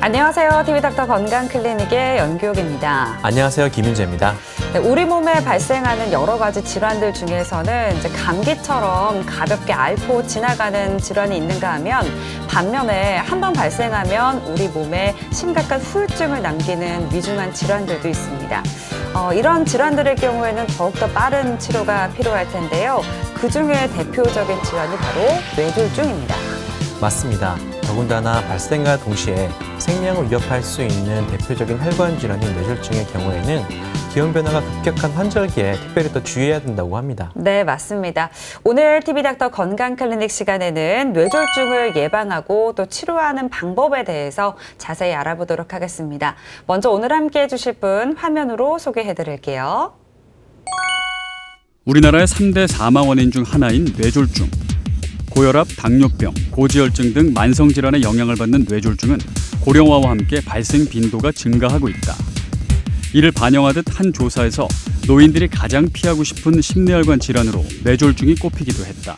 안녕하세요. TV닥터 건강클리닉의 연규옥입니다. 안녕하세요. 김윤재입니다. 네, 우리 몸에 발생하는 여러 가지 질환들 중에서는 이제 감기처럼 가볍게 앓고 지나가는 질환이 있는가 하면 반면에 한번 발생하면 우리 몸에 심각한 후유증을 남기는 위중한 질환들도 있습니다. 이런 질환들의 경우에는 더욱더 빠른 치료가 필요할 텐데요. 그중에 대표적인 질환이 바로 뇌졸중입니다. 맞습니다. 더군다나 발생과 동시에 생명을 위협할 수 있는 대표적인 혈관 질환인 뇌졸중의 경우에는 기온 변화가 급격한 환절기에 특별히 더 주의해야 된다고 합니다. 네, 맞습니다. 오늘 TV닥터 건강클리닉 시간에는 뇌졸중을 예방하고 또 치료하는 방법에 대해서 자세히 알아보도록 하겠습니다. 먼저 오늘 함께해 주실 분 화면으로 소개해 드릴게요. 우리나라의 3대 사망 원인 중 하나인 뇌졸중. 고혈압, 당뇨병, 고지혈증 등 만성질환의 영향을 받는 뇌졸중은 고령화와 함께 발생 빈도가 증가하고 있다. 이를 반영하듯 한 조사에서 노인들이 가장 피하고 싶은 심뇌혈관 질환으로 뇌졸중이 꼽히기도 했다.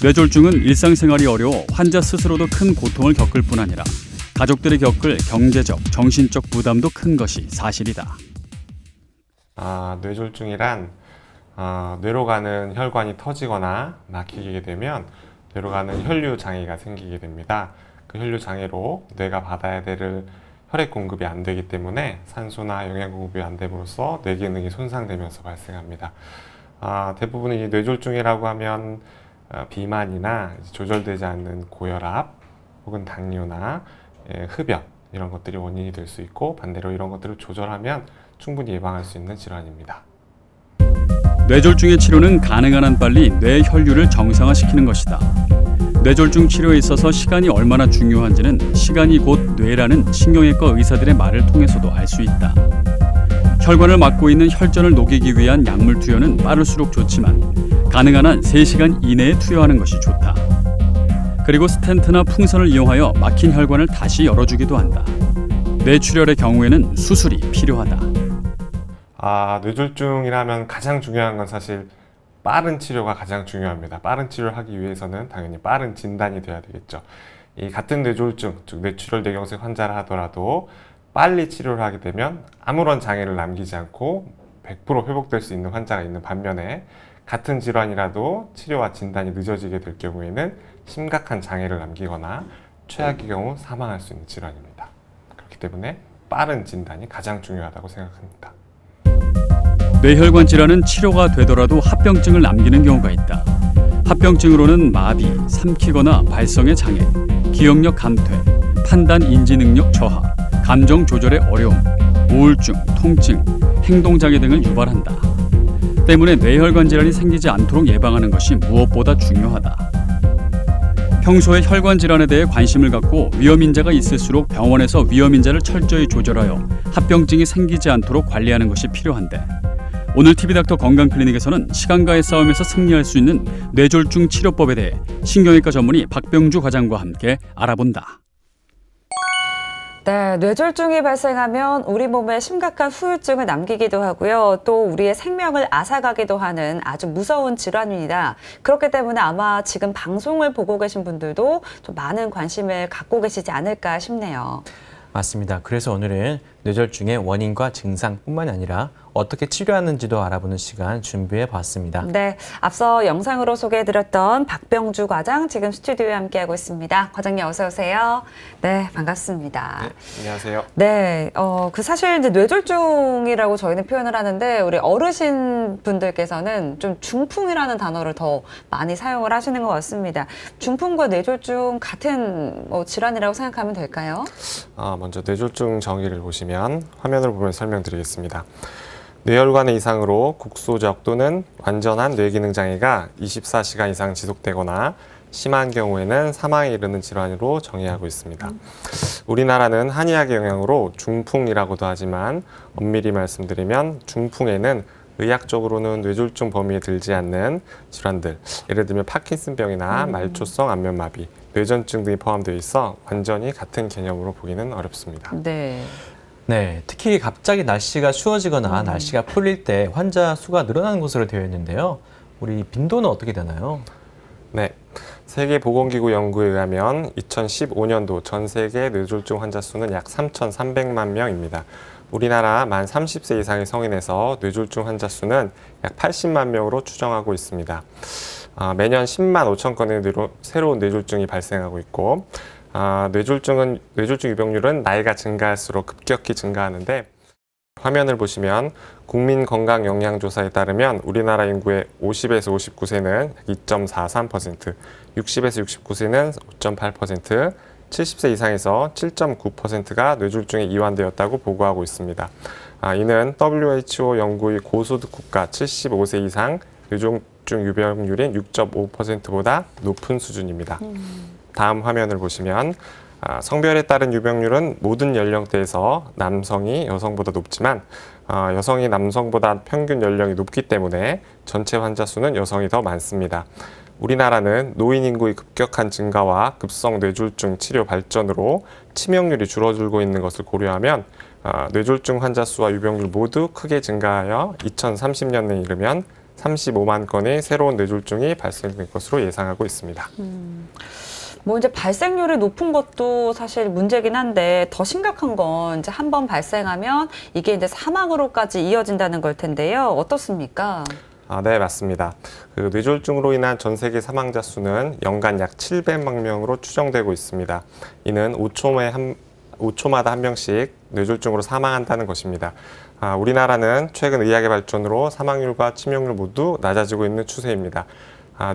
뇌졸중은 일상생활이 어려워 환자 스스로도 큰 고통을 겪을 뿐 아니라 가족들이 겪을 경제적, 정신적 부담도 큰 것이 사실이다. 뇌졸중이란 뇌로 가는 혈관이 터지거나 막히게 되면 뇌로 가는 혈류 장애가 생기게 됩니다. 그 혈류 장애로 뇌가 받아야 될 혈액 공급이 안 되기 때문에 산소나 영양 공급이 안 됨으로써 뇌 기능이 손상되면서 발생합니다. 대부분 이 뇌졸중이라고 하면 비만이나 조절되지 않는 고혈압 혹은 당뇨나 흡연 이런 것들이 원인이 될 수 있고, 반대로 이런 것들을 조절하면 충분히 예방할 수 있는 질환입니다. 뇌졸중의 치료는 가능한 한 빨리 뇌 혈류를 정상화시키는 것이다. 뇌졸중 치료에 있어서 시간이 얼마나 중요한지는 시간이 곧 뇌라는 신경외과 의사들의 말을 통해서도 알 수 있다. 혈관을 막고 있는 혈전을 녹이기 위한 약물 투여는 빠를수록 좋지만 가능한 한 3시간 이내에 투여하는 것이 좋다. 그리고 스텐트나 풍선을 이용하여 막힌 혈관을 다시 열어주기도 한다. 뇌출혈의 경우에는 수술이 필요하다. 뇌졸중이라면 가장 중요한 건 사실 빠른 치료가 가장 중요합니다. 빠른 치료를 하기 위해서는 당연히 빠른 진단이 돼야 되겠죠. 이 같은 뇌졸중, 즉 뇌출혈 뇌경색 환자를 하더라도 빨리 치료를 하게 되면 아무런 장애를 남기지 않고 100% 회복될 수 있는 환자가 있는 반면에, 같은 질환이라도 치료와 진단이 늦어지게 될 경우에는 심각한 장애를 남기거나 최악의 경우 사망할 수 있는 질환입니다. 그렇기 때문에 빠른 진단이 가장 중요하다고 생각합니다. 뇌혈관 질환은 치료가 되더라도 합병증을 남기는 경우가 있다. 합병증으로는 마비, 삼키거나 발성의 장애, 기억력 감퇴, 판단 인지 능력 저하, 감정 조절의 어려움, 우울증, 통증, 행동장애 등을 유발한다. 때문에 뇌혈관 질환이 생기지 않도록 예방하는 것이 무엇보다 중요하다. 평소에 혈관 질환에 대해 관심을 갖고 위험인자가 있을수록 병원에서 위험인자를 철저히 조절하여 합병증이 생기지 않도록 관리하는 것이 필요한데, 오늘 TV닥터 건강클리닉에서는 시간과의 싸움에서 승리할 수 있는 뇌졸중 치료법에 대해 신경외과 전문의 박병주 과장과 함께 알아본다. 네, 뇌졸중이 발생하면 우리 몸에 심각한 후유증을 남기기도 하고요. 또 우리의 생명을 앗아가기도 하는 아주 무서운 질환입니다. 그렇기 때문에 아마 지금 방송을 보고 계신 분들도 좀 많은 관심을 갖고 계시지 않을까 싶네요. 맞습니다. 그래서 오늘은 뇌졸중의 원인과 증상뿐만이 아니라 어떻게 치료하는지도 알아보는 시간 준비해 봤습니다. 네, 앞서 영상으로 소개해드렸던 박병주 과장 지금 스튜디오에 함께하고 있습니다. 과장님 어서 오세요. 네, 반갑습니다. 네, 안녕하세요. 네, 사실 이제 뇌졸중이라고 저희는 표현을 하는데 우리 어르신 분들께서는 좀 중풍이라는 단어를 더 많이 사용을 하시는 것 같습니다. 중풍과 뇌졸중 같은 질환이라고 생각하면 될까요? 먼저 뇌졸중 정의를 보시면 화면을 보면 설명드리겠습니다. 뇌혈관의 이상으로 국소적 또는 완전한 뇌기능 장애가 24시간 이상 지속되거나 심한 경우에는 사망에 이르는 질환으로 정의하고 있습니다. 우리나라는 한의학의 영향으로 중풍이라고도 하지만 엄밀히 말씀드리면 중풍에는 의학적으로는 뇌졸중 범위에 들지 않는 질환들, 예를 들면 파킨슨병이나 말초성 안면마비, 뇌전증 등이 포함되어 있어 완전히 같은 개념으로 보기는 어렵습니다. 네, 특히 갑자기 날씨가 추워지거나 날씨가 풀릴 때 환자 수가 늘어나는 것으로 되어 있는데요. 우리 빈도는 어떻게 되나요? 네, 세계보건기구 연구에 의하면 2015년도 전 세계 뇌졸중 환자 수는 약 3,300만 명입니다. 우리나라 만 30세 이상의 성인에서 뇌졸중 환자 수는 약 80만 명으로 추정하고 있습니다. 매년 10만 5천 건의 새로운 뇌졸중이 발생하고 있고, 뇌졸중 유병률은 나이가 증가할수록 급격히 증가하는데, 화면을 보시면 국민건강영양조사에 따르면 우리나라 인구의 50에서 59세는 2.43%, 60에서 69세는 5.8%, 70세 이상에서 7.9%가 뇌졸중에 이완되었다고 보고하고 있습니다. 이는 WHO 연구의 고소득 국가 75세 이상 뇌졸중 유병률인 6.5%보다 높은 수준입니다. 다음 화면을 보시면 성별에 따른 유병률은 모든 연령대에서 남성이 여성보다 높지만 여성이 남성보다 평균 연령이 높기 때문에 전체 환자 수는 여성이 더 많습니다. 우리나라는 노인 인구의 급격한 증가와 급성 뇌졸중 치료 발전으로 치명률이 줄어들고 있는 것을 고려하면 뇌졸중 환자 수와 유병률 모두 크게 증가하여 2030년에 이르면 35만 건의 새로운 뇌졸중이 발생될 것으로 예상하고 있습니다. 뭐 이제 발생률이 높은 것도 사실 문제긴 한데 더 심각한 건 이제 한 번 발생하면 이게 이제 사망으로까지 이어진다는 걸 텐데요. 어떻습니까? 네, 맞습니다. 뇌졸중으로 인한 전 세계 사망자 수는 연간 약 700만 명으로 추정되고 있습니다. 이는 5초마다 한 명씩 뇌졸중으로 사망한다는 것입니다. 우리나라는 최근 의학의 발전으로 사망률과 치명률 모두 낮아지고 있는 추세입니다.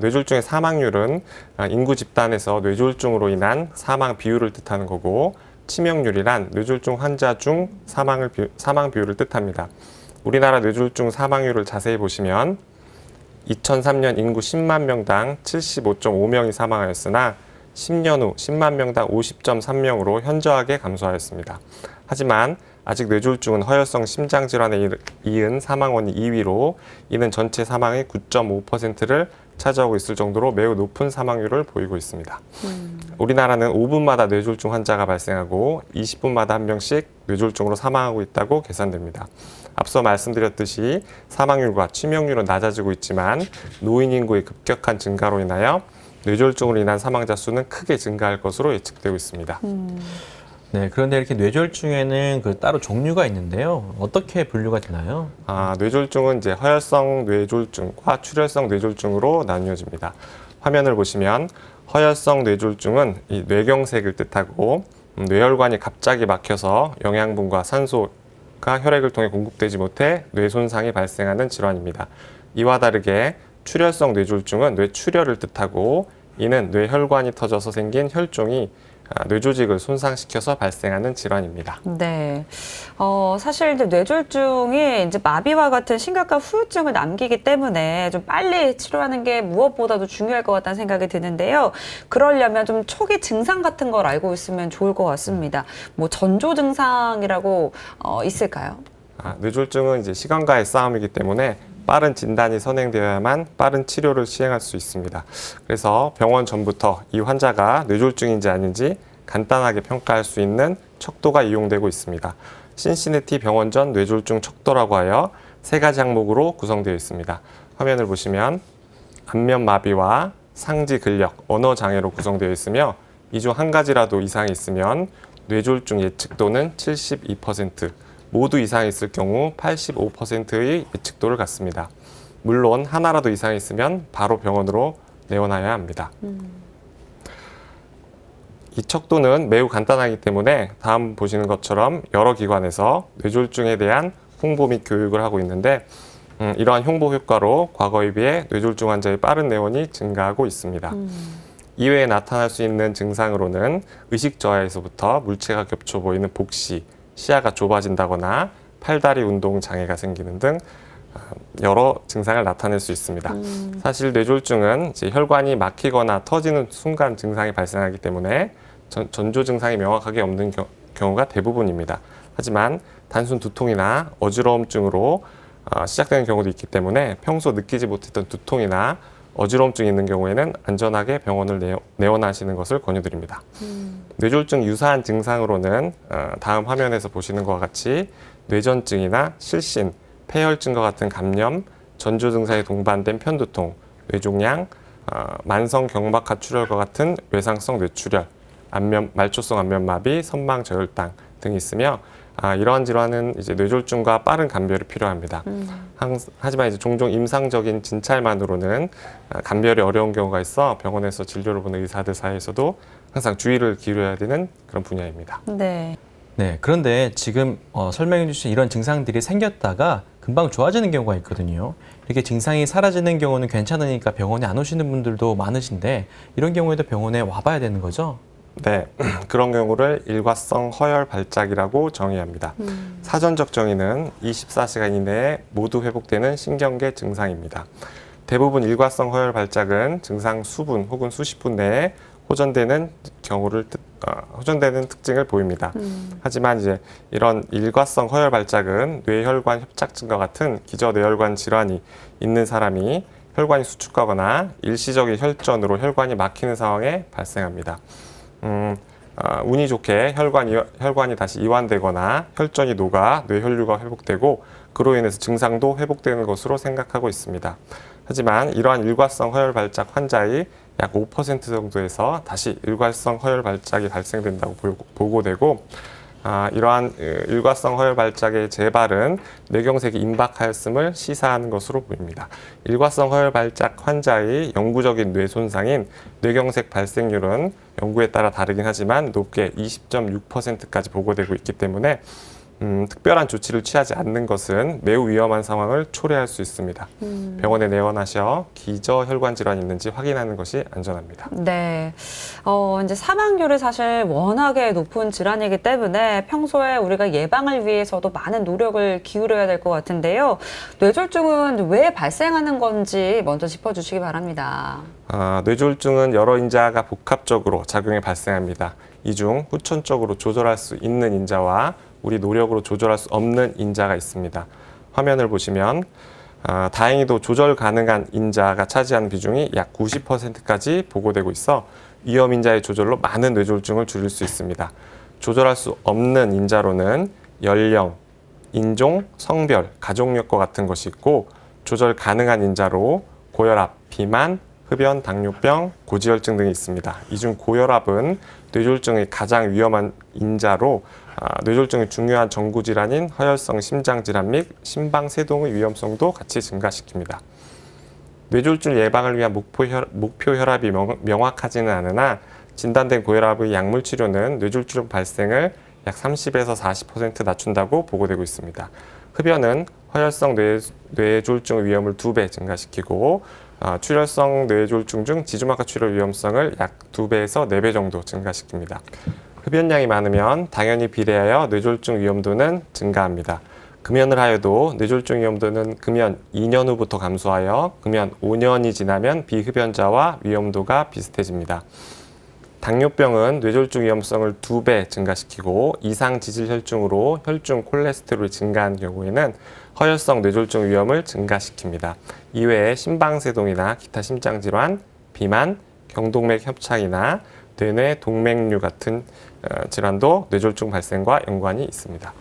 뇌졸중의 사망률은 인구 집단에서 뇌졸중으로 인한 사망 비율을 뜻하는 거고, 치명률이란 뇌졸중 환자 중 사망 비율을 뜻합니다. 우리나라 뇌졸중 사망률을 자세히 보시면 2003년 인구 10만 명당 75.5명이 사망하였으나 10년 후 10만 명당 50.3명으로 현저하게 감소하였습니다. 하지만 아직 뇌졸중은 허혈성 심장질환에 이은 사망원이 2위로 이는 전체 사망의 9.5%를 차지하고 있을 정도로 매우 높은 사망률을 보이고 있습니다. 우리나라는 5분마다 뇌졸중 환자가 발생하고 20분마다 한 명씩 뇌졸중으로 사망하고 있다고 계산됩니다. 앞서 말씀드렸듯이 사망률과 치명률은 낮아지고 있지만 노인 인구의 급격한 증가로 인하여 뇌졸중으로 인한 사망자 수는 크게 증가할 것으로 예측되고 있습니다. 네, 그런데 이렇게 뇌졸중에는 따로 종류가 있는데요. 어떻게 분류가 되나요? 뇌졸중은 이제 허혈성 뇌졸중과 출혈성 뇌졸중으로 나뉘어집니다. 화면을 보시면 허혈성 뇌졸중은 이 뇌경색을 뜻하고 뇌혈관이 갑자기 막혀서 영양분과 산소가 혈액을 통해 공급되지 못해 뇌 손상이 발생하는 질환입니다. 이와 다르게 출혈성 뇌졸중은 뇌출혈을 뜻하고 이는 뇌혈관이 터져서 생긴 혈종이 뇌조직을 손상시켜서 발생하는 질환입니다. 네. 사실 이제 뇌졸중이 이제 마비와 같은 심각한 후유증을 남기기 때문에 좀 빨리 치료하는 게 무엇보다도 중요할 것 같다는 생각이 드는데요. 그러려면 좀 초기 증상 같은 걸 알고 있으면 좋을 것 같습니다. 뭐 전조 증상이라고 있을까요? 뇌졸중은 이제 시간과의 싸움이기 때문에 빠른 진단이 선행되어야만 빠른 치료를 시행할 수 있습니다. 그래서 병원 전부터 이 환자가 뇌졸중인지 아닌지 간단하게 평가할 수 있는 척도가 이용되고 있습니다. 신시내티 병원전 뇌졸중 척도라고 하여 3가지 항목으로 구성되어 있습니다. 화면을 보시면 안면 마비와 상지 근력, 언어 장애로 구성되어 있으며 이 중 한 가지라도 이상이 있으면 뇌졸중 예측도는 72%, 모두 이상이 있을 경우 85%의 예측도를 갖습니다. 물론 하나라도 이상이 있으면 바로 병원으로 내원하여야 합니다. 이 척도는 매우 간단하기 때문에 다음 보시는 것처럼 여러 기관에서 뇌졸중에 대한 홍보 및 교육을 하고 있는데 이러한 홍보 효과로 과거에 비해 뇌졸중 환자의 빠른 내원이 증가하고 있습니다. 이외에 나타날 수 있는 증상으로는 의식 저하에서부터 물체가 겹쳐 보이는 복시, 시야가 좁아진다거나 팔다리 운동 장애가 생기는 등 여러 증상을 나타낼 수 있습니다. 사실 뇌졸중은 이제 혈관이 막히거나 터지는 순간 증상이 발생하기 때문에 전조 증상이 명확하게 없는 경우가 대부분입니다. 하지만 단순 두통이나 어지러움증으로 시작되는 경우도 있기 때문에 평소 느끼지 못했던 두통이나 어지러움증이 있는 경우에는 안전하게 병원을 내원하시는 것을 권유드립니다. 뇌졸중 유사한 증상으로는 다음 화면에서 보시는 것과 같이 뇌전증이나 실신, 폐혈증과 같은 감염, 전조 증상에 동반된 편두통, 뇌종양, 만성 경막하 출혈과 같은 외상성 뇌출혈, 말초성 안면마비, 선망 저혈당 등이 있으며 이러한 질환은 이제 뇌졸중과 빠른 감별이 필요합니다. 하지만 이제 종종 임상적인 진찰만으로는 감별이 어려운 경우가 있어 병원에서 진료를 보는 의사들 사이에서도 항상 주의를 기울여야 되는 그런 분야입니다. 네. 네, 그런데 지금 설명해 주신 이런 증상들이 생겼다가 금방 좋아지는 경우가 있거든요. 이렇게 증상이 사라지는 경우는 괜찮으니까 병원에 안 오시는 분들도 많으신데 이런 경우에도 병원에 와봐야 되는 거죠? 네, 그런 경우를 일과성 허혈 발작이라고 정의합니다. 사전적 정의는 24시간 이내에 모두 회복되는 신경계 증상입니다. 대부분 일과성 허혈 발작은 증상 수분 혹은 수십 분 내에 호전되는 특징을 보입니다. 하지만 이제 이런 일과성 허혈 발작은 뇌혈관 협착증과 같은 기저뇌혈관 질환이 있는 사람이 혈관이 수축하거나 일시적인 혈전으로 혈관이 막히는 상황에 발생합니다. 운이 좋게 혈관이 다시 이완되거나 혈전이 녹아 뇌혈류가 회복되고 그로 인해서 증상도 회복되는 것으로 생각하고 있습니다. 하지만 이러한 일과성 허혈 발작 환자의 약 5% 정도에서 다시 일과성 허혈 발작이 발생된다고 보고되고 이러한 일과성 허혈 발작의 재발은 뇌경색이 임박하였음을 시사하는 것으로 보입니다. 일과성 허혈 발작 환자의 영구적인 뇌 손상인 뇌경색 발생률은 연구에 따라 다르긴 하지만 높게 20.6%까지 보고되고 있기 때문에 특별한 조치를 취하지 않는 것은 매우 위험한 상황을 초래할 수 있습니다. 병원에 내원하셔 기저혈관 질환이 있는지 확인하는 것이 안전합니다. 네. 이제 사망률이 사실 워낙에 높은 질환이기 때문에 평소에 우리가 예방을 위해서도 많은 노력을 기울여야 될 것 같은데요. 뇌졸중은 왜 발생하는 건지 먼저 짚어주시기 바랍니다. 뇌졸중은 여러 인자가 복합적으로 작용해 발생합니다. 이 중 후천적으로 조절할 수 있는 인자와 우리 노력으로 조절할 수 없는 인자가 있습니다. 화면을 보시면 다행히도 조절 가능한 인자가 차지하는 비중이 약 90%까지 보고되고 있어 위험 인자의 조절로 많은 뇌졸중을 줄일 수 있습니다. 조절할 수 없는 인자로는 연령, 인종, 성별, 가족력과 같은 것이 있고 조절 가능한 인자로 고혈압, 비만, 흡연, 당뇨병, 고지혈증 등이 있습니다. 이 중 고혈압은 뇌졸중의 가장 위험한 인자로 뇌졸중의 중요한 전구질환인 허혈성 심장질환 및 심방세동의 위험성도 같이 증가시킵니다. 뇌졸중 예방을 위한 목표 혈압이 명확하지는 않으나 진단된 고혈압의 약물 치료는 뇌졸중 발생을 약 30에서 40% 낮춘다고 보고되고 있습니다. 흡연은 허혈성 뇌졸중 위험을 2배 증가시키고 출혈성 뇌졸중 중 지주막하 출혈 위험성을 약 2배에서 4배 정도 증가시킵니다. 흡연량이 많으면 당연히 비례하여 뇌졸중 위험도는 증가합니다. 금연을 하여도 뇌졸중 위험도는 금연 2년 후부터 감소하여 금연 5년이 지나면 비흡연자와 위험도가 비슷해집니다. 당뇨병은 뇌졸중 위험성을 2배 증가시키고 이상 지질 혈중으로 혈중 콜레스테롤이 증가한 경우에는 허혈성 뇌졸중 위험을 증가시킵니다. 이외에 심방세동이나 기타 심장질환, 비만, 경동맥 협착이나 뇌내 동맥류 같은 질환도 뇌졸중 발생과 연관이 있습니다.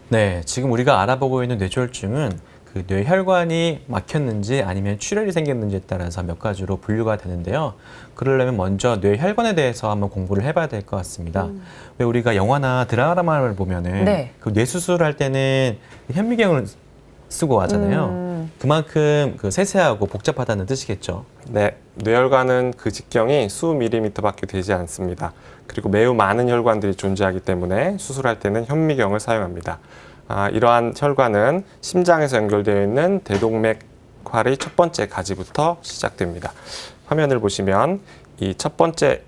네, 지금 우리가 알아보고 있는 뇌졸중은 그 뇌혈관이 막혔는지 아니면 출혈이 생겼는지에 따라서 몇 가지로 분류가 되는데요. 그러려면 먼저 뇌혈관에 대해서 한번 공부를 해봐야 될 것 같습니다. 왜 우리가 영화나 드라마를 보면은 네. 그 뇌수술할 때는 현미경을 쓰고 하잖아요. 그만큼 그 세세하고 복잡하다는 뜻이겠죠. 네, 뇌혈관은 그 직경이 수 밀리미터밖에 되지 않습니다. 그리고 매우 많은 혈관들이 존재하기 때문에 수술할 때는 현미경을 사용합니다. 이러한 혈관은 심장에서 연결되어 있는 대동맥활의 첫 번째 가지부터 시작됩니다. 화면을 보시면 이 첫 번째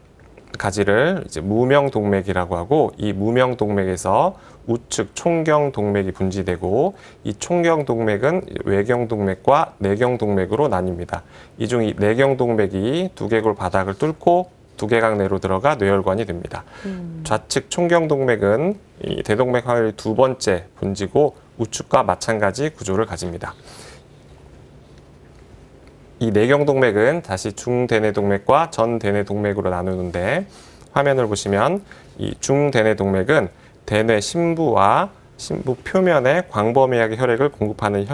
가지를 이제 무명동맥이라고 하고 이 무명동맥에서 우측 총경동맥이 분지되고 이 총경동맥은 외경동맥과 내경동맥으로 나뉩니다. 이 중 이 내경동맥이 두개골 바닥을 뚫고 두개각 내로 들어가 뇌혈관이 됩니다. 좌측 총경동맥은 이 대동맥활의 두 번째 분지고 우측과 마찬가지 구조를 가집니다. 이 내경동맥은 다시 중대뇌동맥과 전대뇌동맥으로 나누는데 화면을 보시면 이 중대뇌동맥은 대뇌 심부와 심부 표면에 광범위하게 혈액을 공급하는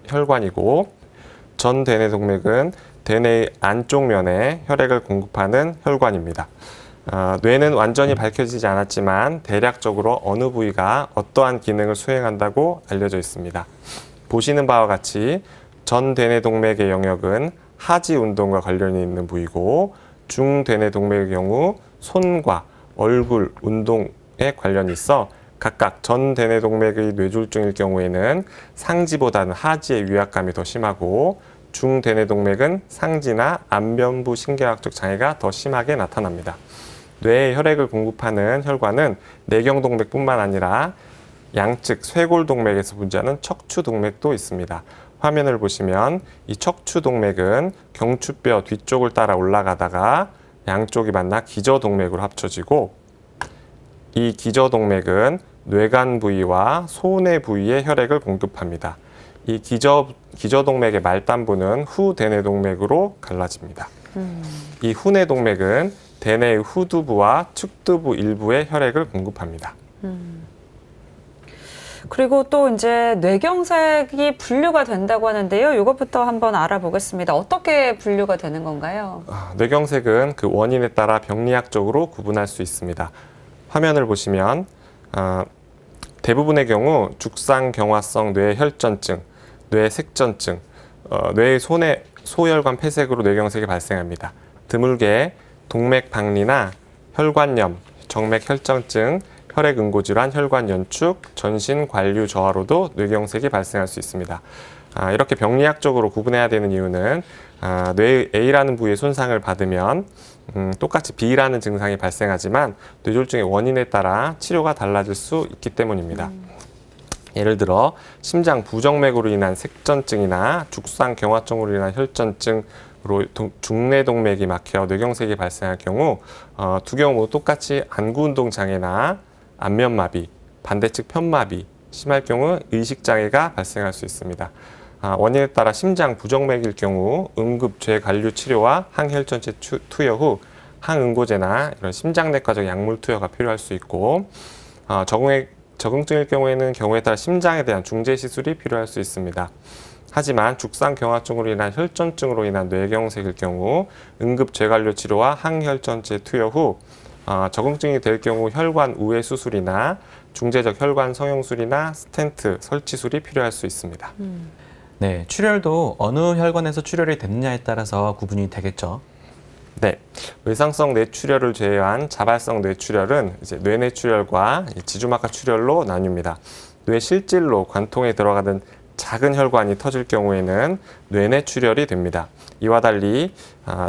혈관이고 전대뇌동맥은 대뇌의 안쪽 면에 혈액을 공급하는 혈관입니다. 뇌는 완전히 밝혀지지 않았지만 대략적으로 어느 부위가 어떠한 기능을 수행한다고 알려져 있습니다. 보시는 바와 같이 전대뇌동맥의 영역은 하지 운동과 관련이 있는 부위고 중대뇌동맥의 경우 손과 얼굴 운동에 관련이 있어 각각 전대뇌동맥의 뇌졸중일 경우에는 상지보다는 하지의 위압감이 더 심하고 중대뇌동맥은 상지나 안면부 신경학적 장애가 더 심하게 나타납니다. 뇌에 혈액을 공급하는 혈관은 내경동맥뿐만 아니라 양측 쇄골동맥에서 분지하는 척추동맥도 있습니다. 화면을 보시면 이 척추동맥은 경추뼈 뒤쪽을 따라 올라가다가 양쪽이 만나 기저동맥으로 합쳐지고 이 기저동맥은 뇌간 부위와 소뇌 부위에 혈액을 공급합니다. 이 기저동맥의 말단부는 후대뇌동맥으로 갈라집니다. 이 후뇌동맥은 대뇌의 후두부와 측두부 일부에 혈액을 공급합니다. 그리고 또 이제 뇌경색이 분류가 된다고 하는데요. 이것부터 한번 알아보겠습니다. 어떻게 분류가 되는 건가요? 뇌경색은 그 원인에 따라 병리학적으로 구분할 수 있습니다. 화면을 보시면 대부분의 경우 죽상경화성 뇌혈전증, 뇌색전증, 뇌의 소혈관 폐색으로 뇌경색이 발생합니다. 드물게 동맥박리나 혈관염, 정맥혈전증, 혈액응고질환, 혈관연축, 전신관류 저하로도 뇌경색이 발생할 수 있습니다. 이렇게 병리학적으로 구분해야 되는 이유는 뇌의 A라는 부위의 손상을 받으면 똑같이 B라는 증상이 발생하지만 뇌졸중의 원인에 따라 치료가 달라질 수 있기 때문입니다. 예를 들어 심장 부정맥으로 인한 색전증이나 죽상경화증으로 인한 혈전증으로 중뇌동맥이 막혀 뇌경색이 발생할 경우 두 경우 모두 똑같이 안구운동 장애나 안면마비, 반대측 편마비, 심할 경우 의식장애가 발생할 수 있습니다. 원인에 따라 심장 부정맥일 경우 응급 뇌관류 치료와 항혈전체 투여 후 항응고제나 이런 심장내과적 약물 투여가 필요할 수 있고 적응증일 경우에는 경우에 따라 심장에 대한 중재 시술이 필요할 수 있습니다. 하지만 죽상경화증으로 인한 혈전증으로 인한 뇌경색일 경우 응급 뇌관류 치료와 항혈전체 투여 후 적응증이 될 경우 혈관 우회 수술이나 중재적 혈관 성형술이나 스텐트 설치술이 필요할 수 있습니다. 네, 출혈도 어느 혈관에서 출혈이 됐느냐에 따라서 구분이 되겠죠. 네, 외상성 뇌출혈을 제외한 자발성 뇌출혈은 이제 뇌내출혈과 지주막하 출혈로 나뉩니다. 뇌 실질로 관통에 들어가는 작은 혈관이 터질 경우에는 뇌내출혈이 됩니다. 이와 달리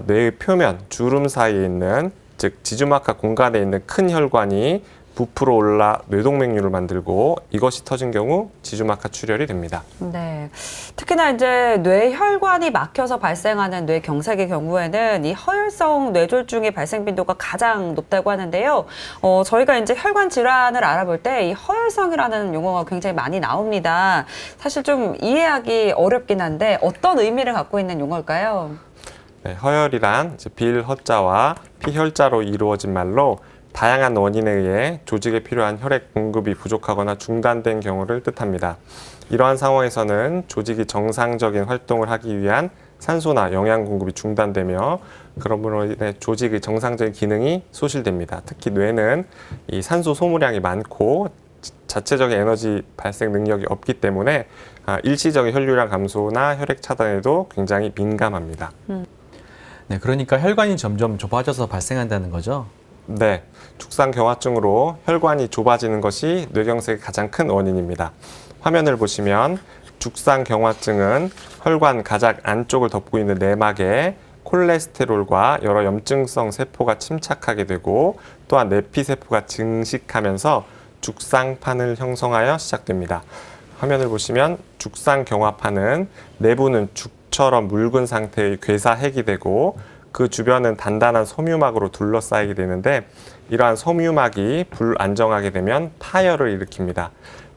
뇌의 표면, 주름 사이에 있는 즉 지주막하 공간에 있는 큰 혈관이 부풀어 올라 뇌동맥류를 만들고 이것이 터진 경우 지주막하 출혈이 됩니다. 네. 특히나 이제 뇌혈관이 막혀서 발생하는 뇌경색의 경우에는 이 허혈성 뇌졸중의 발생 빈도가 가장 높다고 하는데요. 저희가 이제 혈관 질환을 알아볼 때 이 허혈성이라는 용어가 굉장히 많이 나옵니다. 사실 좀 이해하기 어렵긴 한데 어떤 의미를 갖고 있는 용어일까요? 네, 허혈이란 빌허자와 피혈자로 이루어진 말로 다양한 원인에 의해 조직에 필요한 혈액 공급이 부족하거나 중단된 경우를 뜻합니다. 이러한 상황에서는 조직이 정상적인 활동을 하기 위한 산소나 영양 공급이 중단되며 그러므로 인해 조직의 정상적인 기능이 소실됩니다. 특히 뇌는 이 산소 소모량이 많고 자체적인 에너지 발생 능력이 없기 때문에 일시적인 혈류량 감소나 혈액 차단에도 굉장히 민감합니다. 네, 그러니까 혈관이 점점 좁아져서 발생한다는 거죠. 네, 죽상경화증으로 혈관이 좁아지는 것이 뇌경색의 가장 큰 원인입니다. 화면을 보시면 죽상경화증은 혈관 가장 안쪽을 덮고 있는 내막에 콜레스테롤과 여러 염증성 세포가 침착하게 되고 또한 내피세포가 증식하면서 죽상판을 형성하여 시작됩니다. 화면을 보시면 죽상경화판은 내부는 죽처럼 묽은 상태의 괴사핵이 되고 그 주변은 단단한 섬유막으로 둘러싸이게 되는데 이러한 섬유막이 불안정하게 되면 파열을 일으킵니다.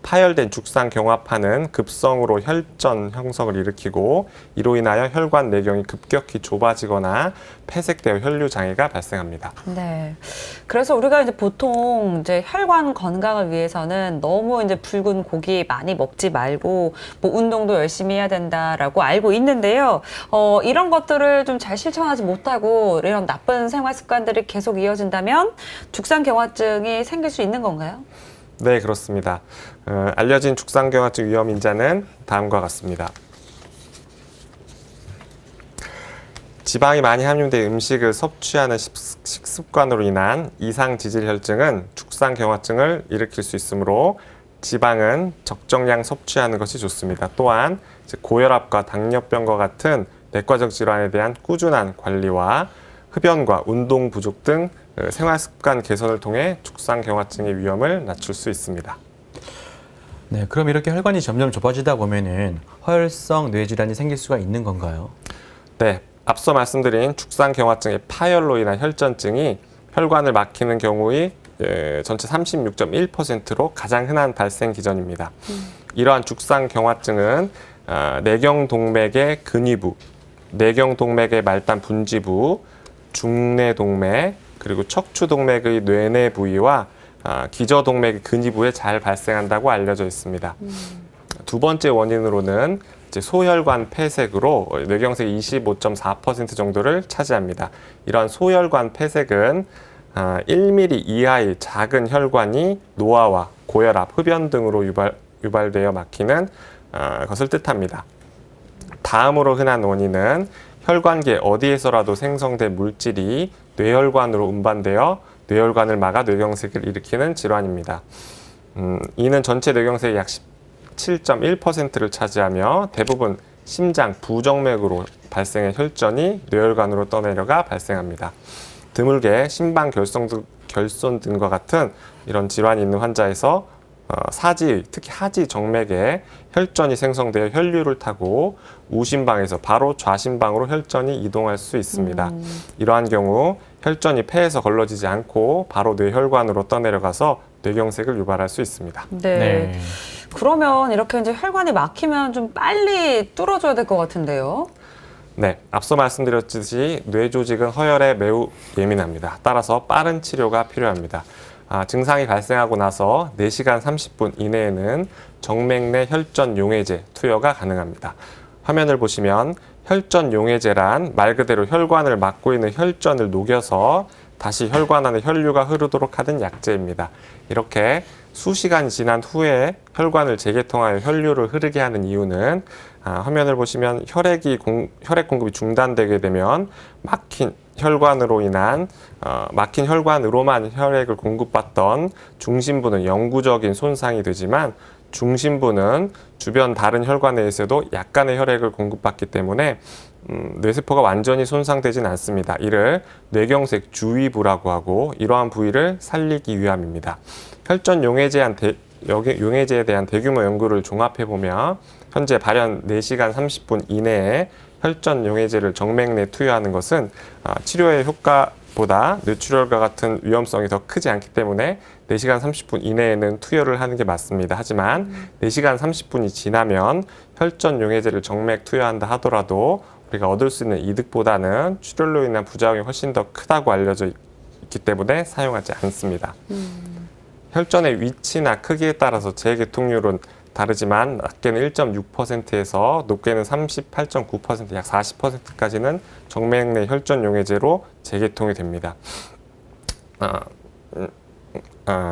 파열된 죽상 경화판은 급성으로 혈전 형성을 일으키고 이로 인하여 혈관 내경이 급격히 좁아지거나 폐색되어 혈류 장애가 발생합니다. 네. 그래서 우리가 이제 보통 이제 혈관 건강을 위해서는 너무 이제 붉은 고기 많이 먹지 말고 뭐 운동도 열심히 해야 된다라고 알고 있는데요. 이런 것들을 좀 잘 실천하지 못하고 이런 나쁜 생활 습관들이 계속 이어진다면 죽상경화증이 생길 수 있는 건가요? 네, 그렇습니다. 알려진 죽상경화증 위험 인자는 다음과 같습니다. 지방이 많이 함유된 음식을 섭취하는 식습관으로 인한 이상 지질 혈증은 죽상경화증을 일으킬 수 있으므로 지방은 적정량 섭취하는 것이 좋습니다. 또한 고혈압과 당뇨병과 같은 내과적 질환에 대한 꾸준한 관리와 흡연과 운동 부족 등 생활 습관 개선을 통해 죽상경화증의 위험을 낮출 수 있습니다. 네, 그럼 이렇게 혈관이 점점 좁아지다 보면은 허혈성 뇌질환이 생길 수가 있는 건가요? 네, 앞서 말씀드린 죽상경화증의 파열로 인한 혈전증이 혈관을 막히는 경우의 전체 36.1%로 가장 흔한 발생 기전입니다. 이러한 죽상경화증은 내경동맥의 근위부, 내경동맥의 말단 분지부, 중내동맥, 그리고 척추동맥의 뇌내 부위와 기저동맥의 근위부에 잘 발생한다고 알려져 있습니다. 두 번째 원인으로는 소혈관 폐색으로 뇌경색 25.4% 정도를 차지합니다. 이러한 소혈관 폐색은 1mm 이하의 작은 혈관이 노화와 고혈압, 흡연 등으로 유발되어 막히는 것을 뜻합니다. 다음으로 흔한 원인은 혈관계 어디에서라도 생성된 물질이 뇌혈관으로 운반되어 뇌혈관을 막아 뇌경색을 일으키는 질환입니다. 이는 전체 뇌경색의 약 17.1%를 차지하며 대부분 심장, 부정맥으로 발생의 혈전이 뇌혈관으로 떠내려가 발생합니다. 드물게 심방 결손 등과 같은 이런 질환이 있는 환자에서 사지, 특히 하지 정맥에 혈전이 생성되어 혈류를 타고 우심방에서 바로 좌심방으로 혈전이 이동할 수 있습니다. 이러한 경우 혈전이 폐에서 걸러지지 않고 바로 뇌혈관으로 떠내려가서 뇌경색을 유발할 수 있습니다. 네. 그러면 이렇게 이제 혈관이 막히면 좀 빨리 뚫어줘야 될 것 같은데요. 네, 앞서 말씀드렸듯이 뇌 조직은 허혈에 매우 예민합니다. 따라서 빠른 치료가 필요합니다. 증상이 발생하고 나서 4시간 30분 이내에는 정맥 내 혈전 용해제 투여가 가능합니다. 화면을 보시면 혈전 용해제란 말 그대로 혈관을 막고 있는 혈전을 녹여서 다시 혈관 안에 혈류가 흐르도록 하는 약제입니다. 이렇게 수시간이 지난 후에 혈관을 재개통하여 혈류를 흐르게 하는 이유는 화면을 보시면 혈액 공급이 중단되게 되면 막힌 혈관으로만 혈액을 공급받던 중심부는 영구적인 손상이 되지만 중심부는 주변 다른 혈관에 있어도 약간의 혈액을 공급받기 때문에 뇌세포가 완전히 손상되진 않습니다. 이를 뇌경색 주위부라고 하고 이러한 부위를 살리기 위함입니다. 혈전 용해제에 대한 대규모 연구를 종합해보면 현재 발현 4시간 30분 이내에 혈전 용해제를 정맥 내 투여하는 것은 치료의 효과보다 뇌출혈과 같은 위험성이 더 크지 않기 때문에 4시간 30분 이내에는 투여를 하는 게 맞습니다. 하지만 4시간 30분이 지나면 혈전 용해제를 정맥 투여한다 하더라도 우리가 얻을 수 있는 이득보다는 출혈로 인한 부작용이 훨씬 더 크다고 알려져 있기 때문에 사용하지 않습니다. 혈전의 위치나 크기에 따라서 재개통률은 다르지만 낮게는 1.6%에서 높게는 38.9%, 약 40%까지는 정맥 내 혈전 용해제로 재개통이 됩니다.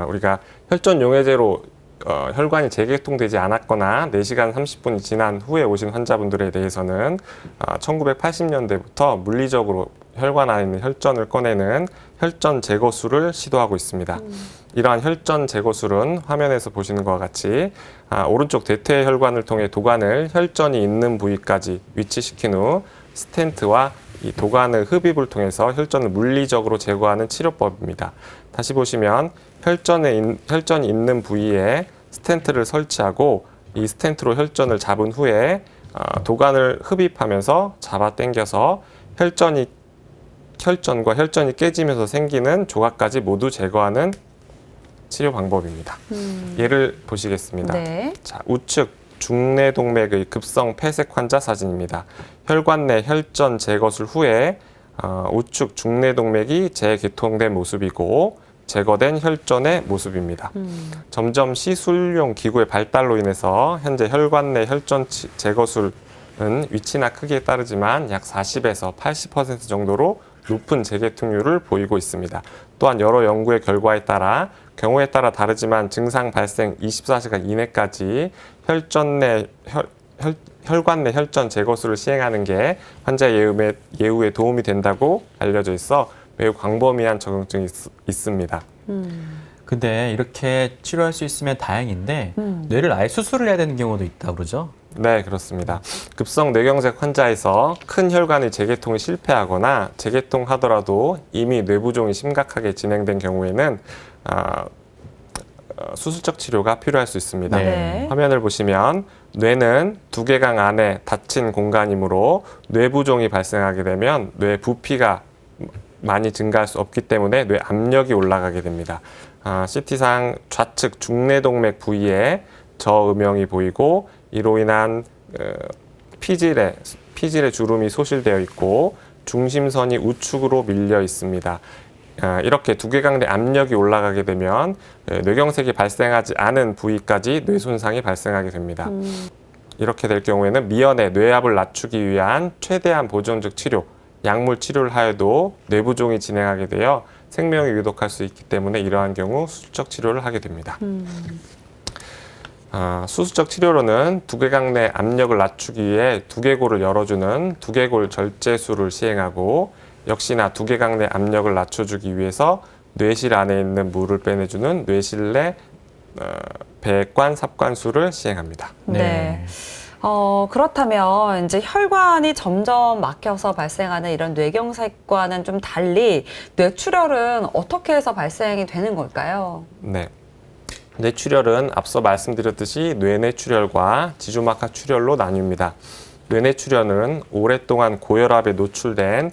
우리가 혈전 용해제로 혈관이 재개통되지 않았거나 4시간 30분이 지난 후에 오신 환자분들에 대해서는 1980년대부터 물리적으로 혈관 안에 있는 혈전을 꺼내는 혈전 제거술을 시도하고 있습니다. 이러한 혈전 제거술은 화면에서 보시는 것과 같이 오른쪽 대퇴 혈관을 통해 도관을 혈전이 있는 부위까지 위치시킨 후 스텐트와 이 도관의 흡입을 통해서 혈전을 물리적으로 제거하는 치료법입니다. 다시 보시면 혈전이 있는 부위에 스텐트를 설치하고 이 스텐트로 혈전을 잡은 후에 도관을 흡입하면서 잡아 당겨서 혈전과 혈전이 깨지면서 생기는 조각까지 모두 제거하는 치료 방법입니다. 예를 보시겠습니다. 네. 자, 우측 중내동맥의 급성 폐색 환자 사진입니다. 혈관 내 혈전 제거술 후에 우측 중내동맥이 재개통된 모습이고 제거된 혈전의 모습입니다. 점점 시술용 기구의 발달로 인해서 현재 혈관 내 혈전 제거술은 위치나 크기에 따르지만 약 40에서 80% 정도로 높은 재개통률을 보이고 있습니다. 또한 여러 연구의 결과에 따라 경우에 따라 다르지만 증상 발생 24시간 이내까지 혈관 내 혈전 제거술을 시행하는 게 환자 예후에 도움이 된다고 알려져 있어 매우 광범위한 적용증이 있습니다. 근데 이렇게 치료할 수 있으면 다행인데 뇌를 아예 수술을 해야 되는 경우도 있다고 그러죠? 네, 그렇습니다. 급성 뇌경색 환자에서 큰 혈관의 재개통이 실패하거나 재개통하더라도 이미 뇌부종이 심각하게 진행된 경우에는 수술적 치료가 필요할 수 있습니다. 네. 화면을 보시면 뇌는 두개강 안에 닫힌 공간이므로 뇌부종이 발생하게 되면 뇌 부피가 많이 증가할 수 없기 때문에 뇌 압력이 올라가게 됩니다. CT상 좌측 중내동맥 부위에 저음영이 보이고 이로 인한 피질의 주름이 소실되어 있고 중심선이 우측으로 밀려 있습니다. 이렇게 두개강 내 압력이 올라가게 되면 뇌경색이 발생하지 않은 부위까지 뇌 손상이 발생하게 됩니다. 이렇게 될 경우에는 미연에 뇌압을 낮추기 위한 최대한 보존적 치료, 약물 치료를 하여도 뇌부종이 진행하게 되어 생명이 위독할 수 있기 때문에 이러한 경우 수술적 치료를 하게 됩니다. 수술적 치료로는 두개강 내 압력을 낮추기 위해 두개골을 열어주는 두개골 절제술을 시행하고 역시나 두개강 내 압력을 낮춰주기 위해서 뇌실 안에 있는 물을 빼내주는 뇌실 내 배관 삽관술을 시행합니다. 네. 그렇다면 이제 혈관이 점점 막혀서 발생하는 이런 뇌경색과는 좀 달리 뇌출혈은 어떻게 해서 발생이 되는 걸까요? 네. 뇌출혈은 앞서 말씀드렸듯이 뇌내출혈과 지주막하 출혈로 나뉩니다. 뇌내출혈은 오랫동안 고혈압에 노출될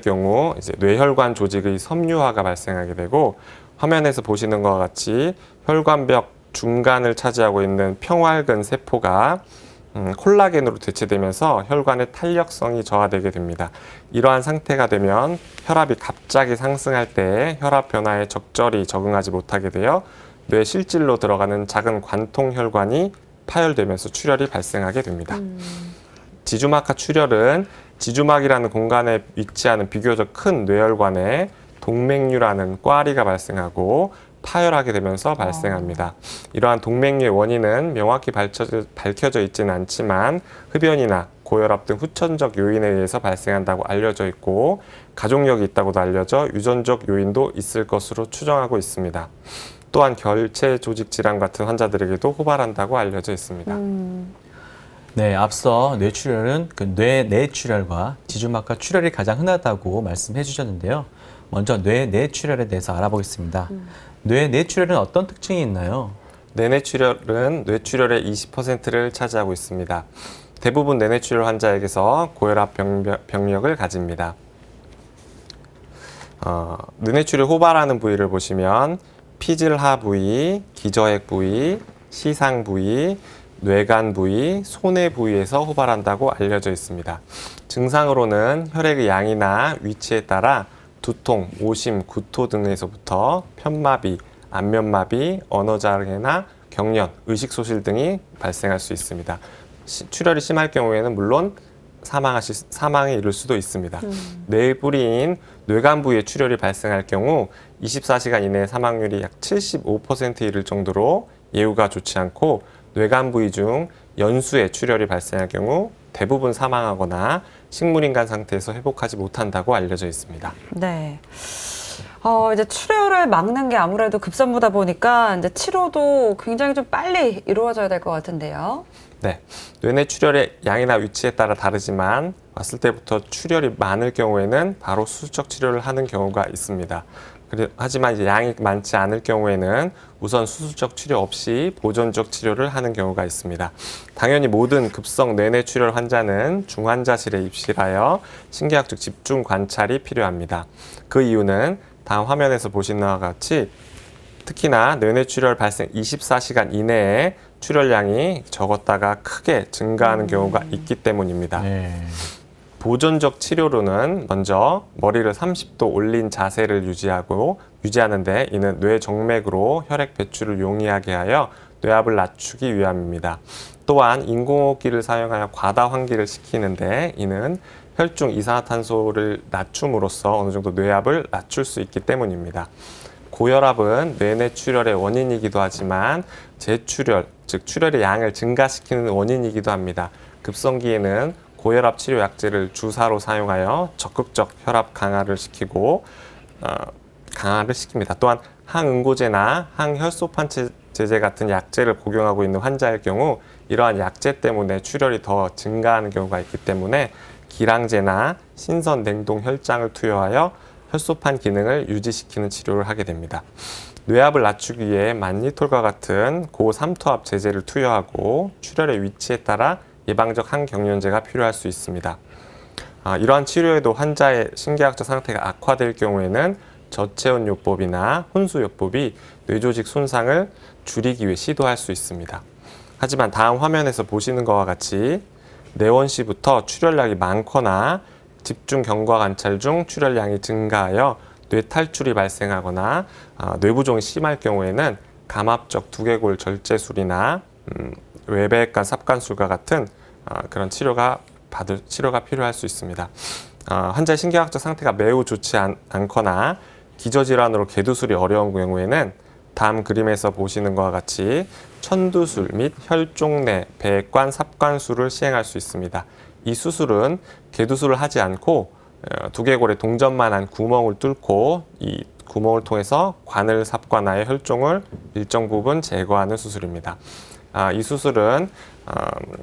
경우 이제 뇌혈관 조직의 섬유화가 발생하게 되고 화면에서 보시는 것과 같이 혈관벽 중간을 차지하고 있는 평활근 세포가 콜라겐으로 대체되면서 혈관의 탄력성이 저하되게 됩니다. 이러한 상태가 되면 혈압이 갑자기 상승할 때 혈압 변화에 적절히 적응하지 못하게 되어 뇌 실질로 들어가는 작은 관통 혈관이 파열되면서 출혈이 발생하게 됩니다. 지주막하 출혈은 지주막이라는 공간에 위치하는 비교적 큰 뇌혈관에 동맥류라는 꽈리가 발생하고 파열하게 되면서 발생합니다. 이러한 동맥류의 원인은 명확히 밝혀져 있지는 않지만 흡연이나 고혈압 등 후천적 요인에 의해서 발생한다고 알려져 있고 가족력이 있다고도 알려져 유전적 요인도 있을 것으로 추정하고 있습니다. 또한 결체 조직 질환 같은 환자들에게도 호발한다고 알려져 있습니다. 네, 앞서 뇌출혈은 뇌내출혈과 지주막하 출혈이 가장 흔하다고 말씀해 주셨는데요. 먼저 뇌내출혈에 대해서 알아보겠습니다. 뇌내출혈은 어떤 특징이 있나요? 뇌내출혈은 뇌출혈의 20%를 차지하고 있습니다. 대부분 뇌내출혈 환자에게서 고혈압 병력을 가집니다. 뇌내출혈 호발하는 부위를 보시면 피질하 부위, 기저핵 부위, 시상 부위, 뇌간 부위, 손해 부위에서 호발한다고 알려져 있습니다. 증상으로는 혈액의 양이나 위치에 따라 두통, 오심, 구토 등에서부터 편마비, 안면마비, 언어장애나 경련, 의식소실 등이 발생할 수 있습니다. 출혈이 심할 경우에는 물론 사망에 이를 수도 있습니다. 뇌부리인 뇌간 부위에 출혈이 발생할 경우 24시간 이내 사망률이 약 75%에 이를 정도로 예후가 좋지 않고 뇌간 부위 중 연수에 출혈이 발생할 경우 대부분 사망하거나 식물인간 상태에서 회복하지 못한다고 알려져 있습니다. 네. 이제 출혈을 막는 게 아무래도 급선무다 보니까 이제 치료도 굉장히 좀 빨리 이루어져야 될 것 같은데요. 네. 뇌내 출혈의 양이나 위치에 따라 다르지만 왔을 때부터 출혈이 많을 경우에는 바로 수술적 치료를 하는 경우가 있습니다. 하지만 이제 양이 많지 않을 경우에는 우선 수술적 치료 없이 보존적 치료를 하는 경우가 있습니다. 당연히 모든 급성 뇌내출혈 환자는 중환자실에 입실하여 신경학적 집중 관찰이 필요합니다. 그 이유는 다음 화면에서 보시는 바와 같이 특히나 뇌내출혈 발생 24시간 이내에 출혈량이 적었다가 크게 증가하는 경우가 있기 때문입니다. 네. 보존적 치료로는 먼저 머리를 30도 올린 자세를 유지하는데 이는 뇌 정맥으로 혈액 배출을 용이하게 하여 뇌압을 낮추기 위함입니다. 또한 인공호흡기를 사용하여 과다 환기를 시키는데 이는 혈중 이산화탄소를 낮춤으로써 어느 정도 뇌압을 낮출 수 있기 때문입니다. 고혈압은 뇌내출혈의 원인이기도 하지만 재출혈, 즉 출혈의 양을 증가시키는 원인이기도 합니다. 급성기에는 고혈압 치료 약제를 주사로 사용하여 적극적 혈압 강화를 시킵니다. 또한 항응고제나 항혈소판제제 같은 약제를 복용하고 있는 환자의 경우 이러한 약제 때문에 출혈이 더 증가하는 경우가 있기 때문에 기량제나 신선 냉동 혈장을 투여하여 혈소판 기능을 유지시키는 치료를 하게 됩니다. 뇌압을 낮추기 위해 만리톨과 같은 고삼투압 제제를 투여하고 출혈의 위치에 따라 예방적 항경련제가 필요할 수 있습니다. 이러한 치료에도 환자의 신경학적 상태가 악화될 경우에는 저체온요법이나 혼수요법이 뇌조직 손상을 줄이기 위해 시도할 수 있습니다. 하지만 다음 화면에서 보시는 것과 같이 내원시부터 출혈량이 많거나 집중 경과 관찰 중 출혈량이 증가하여 뇌 탈출이 발생하거나 뇌부종이 심할 경우에는 감압적 두개골 절제술이나 외배액관 삽관술과 같은 그런 치료가 필요할 수 있습니다. 환자의 신경학적 상태가 매우 좋지 않거나 기저질환으로 개두술이 어려운 경우에는 다음 그림에서 보시는 것과 같이 천두술 및 혈종내 배액관 삽관술을 시행할 수 있습니다. 이 수술은 개두술을 하지 않고 두개골에 동전만한 구멍을 뚫고 이 구멍을 통해서 관을 삽관하여 혈종을 일정 부분 제거하는 수술입니다. 이 수술은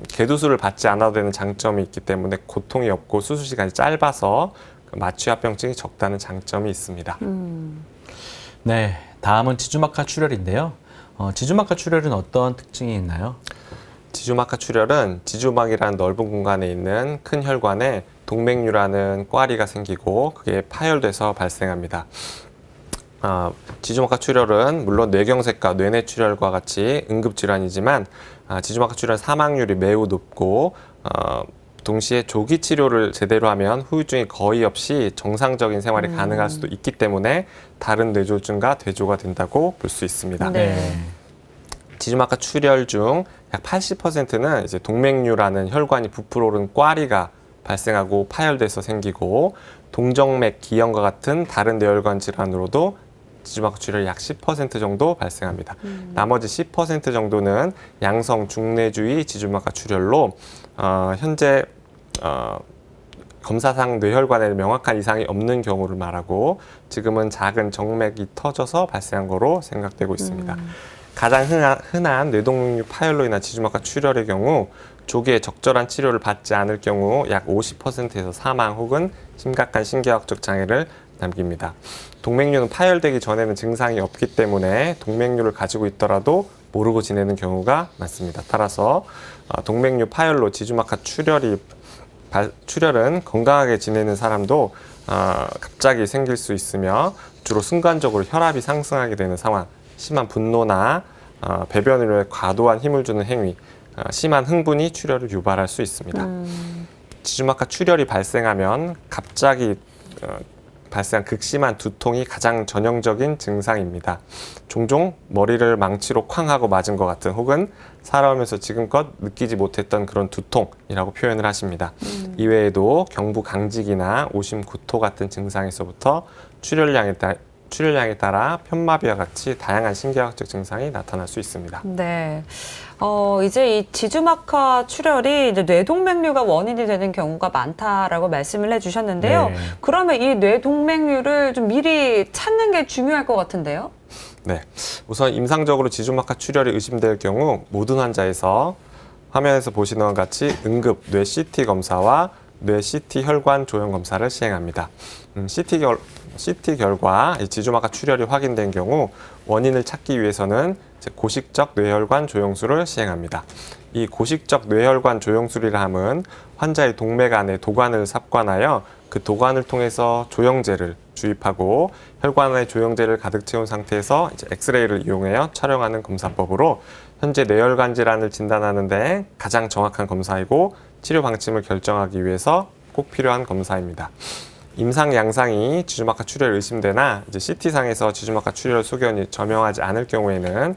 개두술을 받지 않아도 되는 장점이 있기 때문에 고통이 없고 수술 시간이 짧아서 마취합병증이 적다는 장점이 있습니다. 네, 다음은 지주막하 출혈인데요. 지주막하 출혈은 어떤 특징이 있나요? 지주막하 출혈은 지주막이라는 넓은 공간에 있는 큰 혈관에 동맥류라는 꽈리가 생기고 그게 파열돼서 발생합니다. 지주막하 출혈은 물론 뇌경색과 뇌내출혈과 같이 응급질환이지만 지주막하 출혈 사망률이 매우 높고 동시에 조기 치료를 제대로 하면 후유증이 거의 없이 정상적인 생활이 가능할 수도 있기 때문에 다른 뇌졸중과 대조가 된다고 볼 수 있습니다. 네. 지주막하 출혈 중 약 80%는 이제 동맥류라는 혈관이 부풀어 오른 꽈리가 발생하고 파열돼서 생기고 동정맥 기형과 같은 다른 뇌혈관 질환으로도 지주막하 출혈이 약 10% 정도 발생합니다. 나머지 10% 정도는 양성 중내주의 지주막하 출혈로 현재 검사상 뇌혈관에 명확한 이상이 없는 경우를 말하고 지금은 작은 정맥이 터져서 발생한 거로 생각되고 있습니다. 가장 흔한 뇌동맥류 파열로 인한 지주막하 출혈의 경우 조기에 적절한 치료를 받지 않을 경우 약 50%에서 사망 혹은 심각한 신경학적 장애를 남깁니다. 동맥류는 파열되기 전에는 증상이 없기 때문에 동맥류를 가지고 있더라도 모르고 지내는 경우가 많습니다. 따라서 동맥류 파열로 지주막하 출혈은 건강하게 지내는 사람도 갑자기 생길 수 있으며 주로 순간적으로 혈압이 상승하게 되는 상황, 심한 분노나 배변으로 과도한 힘을 주는 행위, 심한 흥분이 출혈을 유발할 수 있습니다. 지주막하 출혈이 발생하면 갑자기 발생한 극심한 두통이 가장 전형적인 증상입니다. 종종 머리를 망치로 쾅 하고 맞은 것 같은 혹은 살아오면서 지금껏 느끼지 못했던 그런 두통이라고 표현을 하십니다. 이외에도 경부 강직이나 오심 구토 같은 증상에서부터 출혈량에 따라 편마비와 같이 다양한 신경학적 증상이 나타날 수 있습니다. 네. 이제 이 지주막하 출혈이 이제 뇌동맥류가 원인이 되는 경우가 많다라고 말씀을 해주셨는데요. 네. 그러면 이 뇌동맥류를 좀 미리 찾는 게 중요할 것 같은데요. 네. 우선 임상적으로 지주막하 출혈이 의심될 경우 모든 환자에서 화면에서 보시는 것 같이 응급 뇌 CT 검사와 뇌 CT 혈관 조형 검사를 시행합니다. CT 결과 지주막하 출혈이 확인된 경우 원인을 찾기 위해서는 고식적 뇌혈관 조형술을 시행합니다. 이 고식적 뇌혈관 조형술이라 함은 환자의 동맥 안에 도관을 삽관하여 그 도관을 통해서 조영제를 주입하고 혈관에 조영제를 가득 채운 상태에서 이제 엑스레이를 이용하여 촬영하는 검사법으로 현재 뇌혈관 질환을 진단하는 데 가장 정확한 검사이고 치료 방침을 결정하기 위해서 꼭 필요한 검사입니다. 임상 양상이 지주막하 출혈 의심되나 이제 CT상에서 지주막하 출혈 소견이 저명하지 않을 경우에는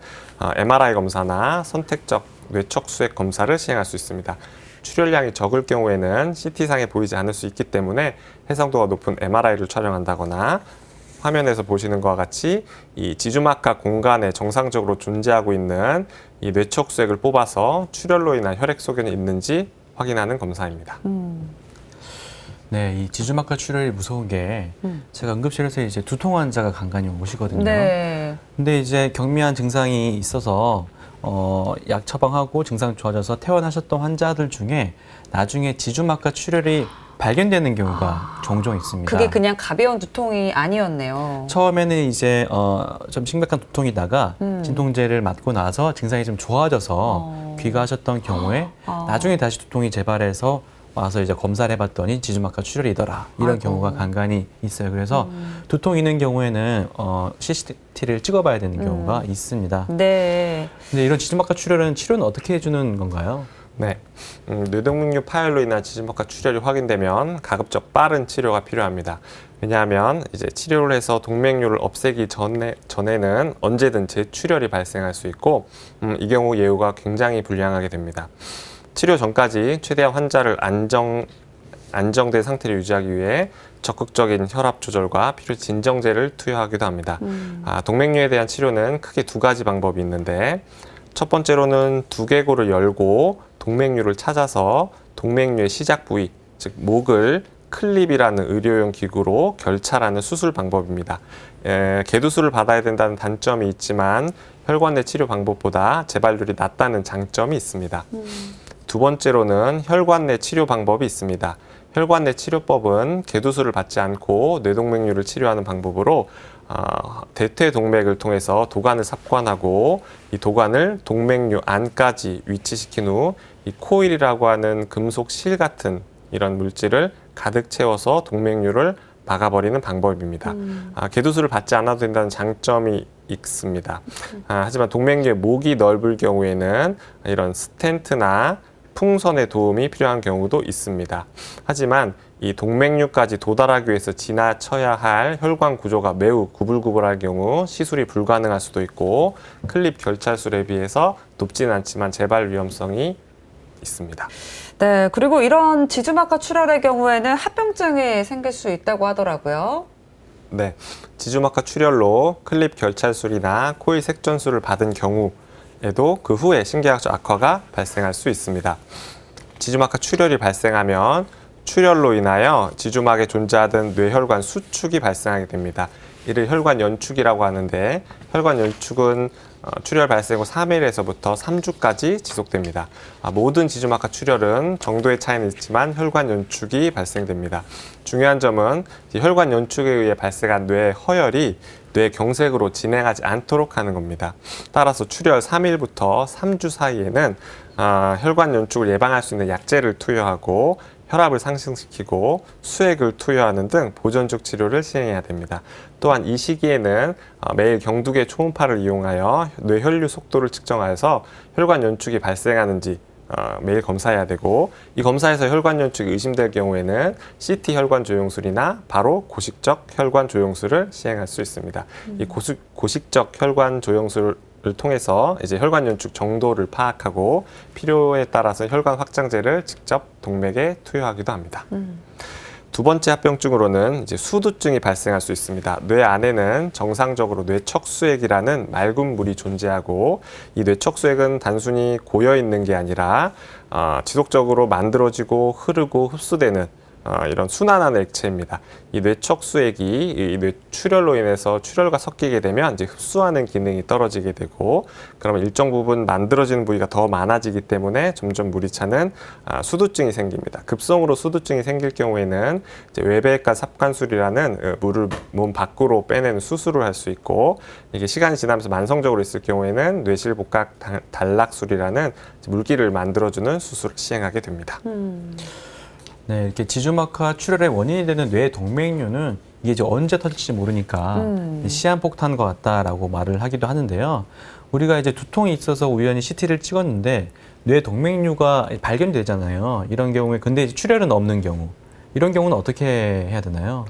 MRI 검사나 선택적 뇌척 수액 검사를 시행할 수 있습니다. 출혈량이 적을 경우에는 CT상에 보이지 않을 수 있기 때문에 해상도가 높은 MRI를 촬영한다거나 화면에서 보시는 것과 같이 이 지주막하 공간에 정상적으로 존재하고 있는 이 뇌척 수액을 뽑아서 출혈로 인한 혈액 소견이 있는지 확인하는 검사입니다. 네, 이 지주막하 출혈이 무서운 게 제가 응급실에서 이제 두통 환자가 간간히 오시거든요. 네. 근데 이제 경미한 증상이 있어서 약 처방하고 증상 좋아져서 퇴원하셨던 환자들 중에 나중에 지주막하 출혈이 발견되는 경우가 종종 있습니다. 그게 그냥 가벼운 두통이 아니었네요. 처음에는 이제 좀 심각한 두통이다가 진통제를 맞고 나서 증상이 좀 좋아져서 귀가하셨던 경우에 나중에 다시 두통이 재발해서 와서 이제 검사를 해봤더니 지주막하 출혈이더라 이런 아이고. 경우가 간간히 있어요. 그래서 두통 있는 경우에는 CCT를 찍어봐야 되는 경우가 있습니다. 네. 근데 이런 지주막하 출혈은 치료는 어떻게 해주는 건가요? 네, 뇌동맥류 파열로 인한 지주막하 출혈이 확인되면 가급적 빠른 치료가 필요합니다. 왜냐하면 이제 치료를 해서 동맥류를 없애기 전에는 언제든 재출혈이 발생할 수 있고 이 경우 예후가 굉장히 불량하게 됩니다. 치료 전까지 최대한 환자를 안정된 상태를 유지하기 위해 적극적인 혈압 조절과 필요 진정제를 투여하기도 합니다. 동맥류에 대한 치료는 크게 두 가지 방법이 있는데 첫 번째로는 두개골을 열고 동맥류를 찾아서 동맥류의 시작 부위, 즉 목을 클립이라는 의료용 기구로 결찰하는 수술 방법입니다. 개두술을 받아야 된다는 단점이 있지만 혈관 내 치료 방법보다 재발률이 낮다는 장점이 있습니다. 두 번째로는 혈관 내 치료 방법이 있습니다. 혈관 내 치료법은 개두술을 받지 않고 뇌동맥류를 치료하는 방법으로 대퇴동맥을 통해서 도관을 삽관하고 이 도관을 동맥류 안까지 위치시킨 후 이 코일이라고 하는 금속 실 같은 이런 물질을 가득 채워서 동맥류를 막아버리는 방법입니다. 개두술을 받지 않아도 된다는 장점이 있습니다. 하지만 동맥류의 목이 넓을 경우에는 이런 스텐트나 풍선의 도움이 필요한 경우도 있습니다. 하지만 이 동맥류까지 도달하기 위해서 지나쳐야 할 혈관 구조가 매우 구불구불할 경우 시술이 불가능할 수도 있고 클립 결찰술에 비해서 높지는 않지만 재발 위험성이 있습니다. 네, 그리고 이런 지주막하 출혈의 경우에는 합병증이 생길 수 있다고 하더라고요. 네, 지주막하 출혈로 클립 결찰술이나 코일 색전술을 받은 경우에도 그 후에 심계학적 악화가 발생할 수 있습니다. 지주막하 출혈이 발생하면 출혈로 인하여 지주막에 존재하던 뇌혈관 수축이 발생하게 됩니다. 이를 혈관 연축이라고 하는데 혈관 연축은 출혈 발생 후 3일에서부터 3주까지 지속됩니다. 모든 지주막하 출혈은 정도의 차이는 있지만 혈관 연축이 발생됩니다. 중요한 점은 혈관 연축에 의해 발생한 뇌 허혈이 뇌 경색으로 진행하지 않도록 하는 겁니다. 따라서 출혈 3일부터 3주 사이에는 혈관 연축을 예방할 수 있는 약제를 투여하고 혈압을 상승시키고 수액을 투여하는 등 보존적 치료를 시행해야 됩니다. 또한 이 시기에는 매일 경두계 초음파를 이용하여 뇌혈류 속도를 측정하여서 혈관 연축이 발생하는지 매일 검사해야 되고 이 검사에서 혈관 연축이 의심될 경우에는 CT 혈관 조영술이나 바로 고식적 혈관 조영술을 시행할 수 있습니다. 이 고식적 혈관 조영술을 통해서 이제 혈관 연축 정도를 파악하고 필요에 따라서 혈관 확장제를 직접 동맥에 투여하기도 합니다. 두 번째 합병증으로는 이제 수두증이 발생할 수 있습니다. 뇌 안에는 정상적으로 뇌척수액이라는 맑은 물이 존재하고 이 뇌척수액은 단순히 고여 있는 게 아니라 지속적으로 만들어지고 흐르고 흡수되는 이런 순환하는 액체입니다. 이 뇌척수액이 이 뇌출혈로 인해서 출혈과 섞이게 되면 이제 흡수하는 기능이 떨어지게 되고 그러면 일정 부분 만들어지는 부위가 더 많아지기 때문에 점점 물이 차는 수두증이 생깁니다. 급성으로 수두증이 생길 경우에는 이제 외배액관 삽관술이라는 물을 몸 밖으로 빼내는 수술을 할 수 있고 이게 시간이 지나면서 만성적으로 있을 경우에는 뇌실복각 단락술이라는 물기를 만들어주는 수술을 시행하게 됩니다. 네, 이렇게 지주막하 출혈의 원인이 되는 뇌 동맥류는 이게 이제 언제 터질지 모르니까 시한폭탄 것 같다라고 말을 하기도 하는데요. 우리가 이제 두통이 있어서 우연히 CT를 찍었는데 뇌 동맥류가 발견되잖아요. 이런 경우에 근데 이제 출혈은 없는 경우, 이런 경우는 어떻게 해야 되나요?